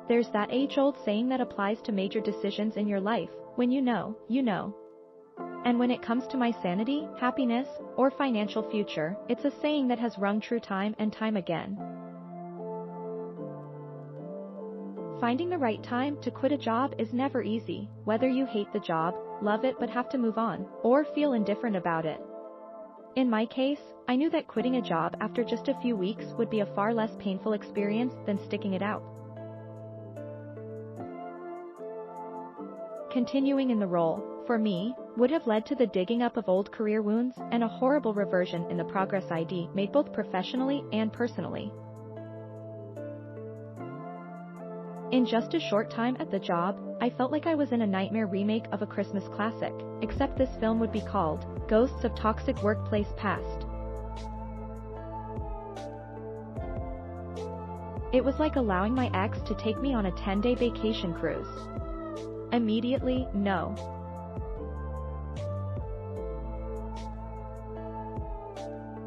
There's that age-old saying that applies to major decisions in your life: when you know, you know. And when it comes to my sanity, happiness, or financial future, it's a saying that has rung true time and time again. Finding the right time to quit a job is never easy, whether you hate the job, love it but have to move on, or feel indifferent about it. In my case, I knew that quitting a job after just a few weeks would be a far less painful experience than sticking it out. Continuing in the role, for me, would have led to the digging up of old career wounds and a horrible reversion in the progress ID made both professionally and personally. In just a short time at the job, I felt like I was in a nightmare remake of a Christmas classic, except this film would be called Ghosts of Toxic Workplace Past. It was like allowing my ex to take me on a 10-day vacation cruise. Immediately, no.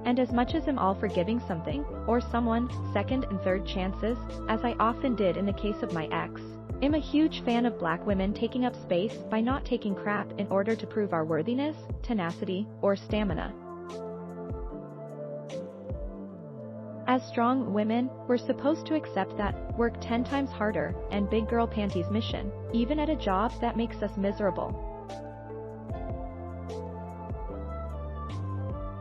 And as much as I'm all for giving something, or someone, second and third chances, as I often did in the case of my ex, I'm a huge fan of black women taking up space by not taking crap in order to prove our worthiness, tenacity, or stamina. As strong women, we're supposed to accept that, work 10 times harder, and big girl panties mission, even at a job that makes us miserable.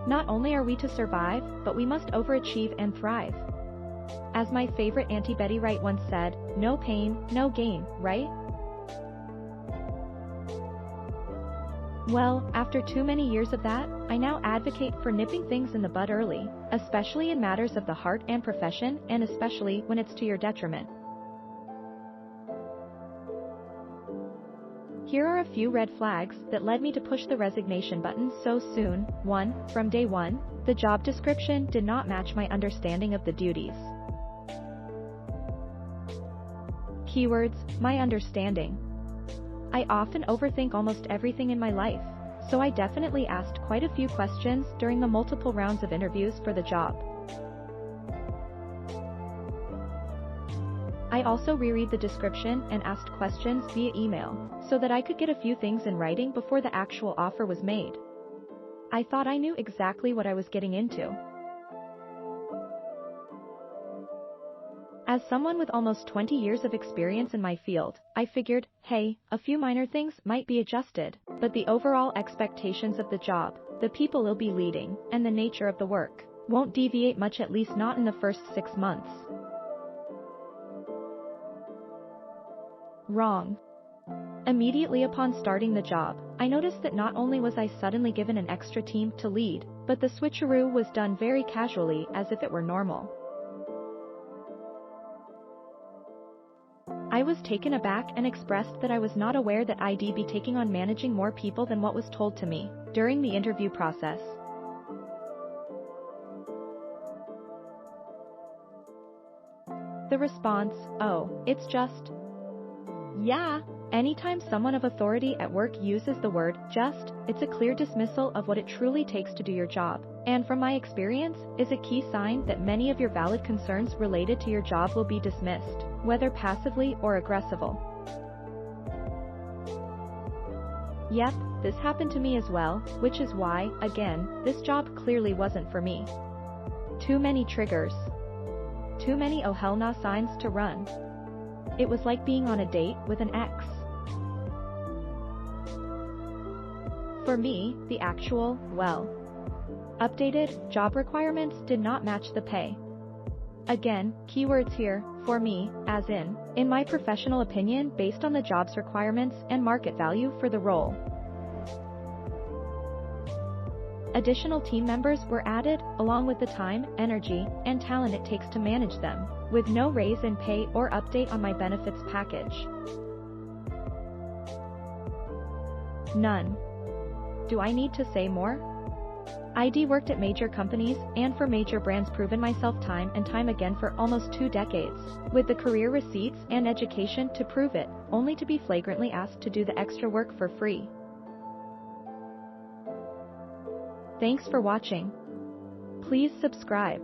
Not only are we to survive, but we must overachieve and thrive. As my favorite Auntie Betty Wright once said, no pain, no gain, right? Well, after too many years of that, I now advocate for nipping things in the bud early, especially in matters of the heart and profession, and especially when it's to your detriment. Here are a few red flags that led me to push the resignation button so soon. 1. From day one, the job description did not match my understanding of the duties. Keywords: my understanding. I often overthink almost everything in my life, so I definitely asked quite a few questions during the multiple rounds of interviews for the job. I also reread the description and asked questions via email, so that I could get a few things in writing before the actual offer was made. I thought I knew exactly what I was getting into. As someone with almost 20 years of experience in my field, I figured, hey, a few minor things might be adjusted, but the overall expectations of the job, the people I'll be leading, and the nature of the work won't deviate much, at least not in the first 6 months. Wrong. Immediately upon starting the job, I noticed that not only was I suddenly given an extra team to lead, but the switcheroo was done very casually, as if it were normal. I was taken aback and expressed that I was not aware that I'd be taking on managing more people than what was told to me during the interview process. The response: oh, it's just. Yeah. Anytime someone of authority at work uses the word just, it's a clear dismissal of what it truly takes to do your job, and from my experience, is a key sign that many of your valid concerns related to your job will be dismissed, whether passively or aggressively. Yep, this happened to me as well, which is why, again, this job clearly wasn't for me. Too many triggers. Too many oh hell nah signs to run. It was like being on a date with an ex. For me, the actual, updated job requirements did not match the pay. Again, keywords here, for me, as in my professional opinion based on the job's requirements and market value for the role. Additional team members were added, along with the time, energy, and talent it takes to manage them, with no raise in pay or update on my benefits package. None. Do I need to say more? I'd worked at major companies and for major brands, proven myself time and time again for almost 2 decades, with the career receipts and education to prove it, only to be flagrantly asked to do the extra work for free. Thanks for watching. Please subscribe.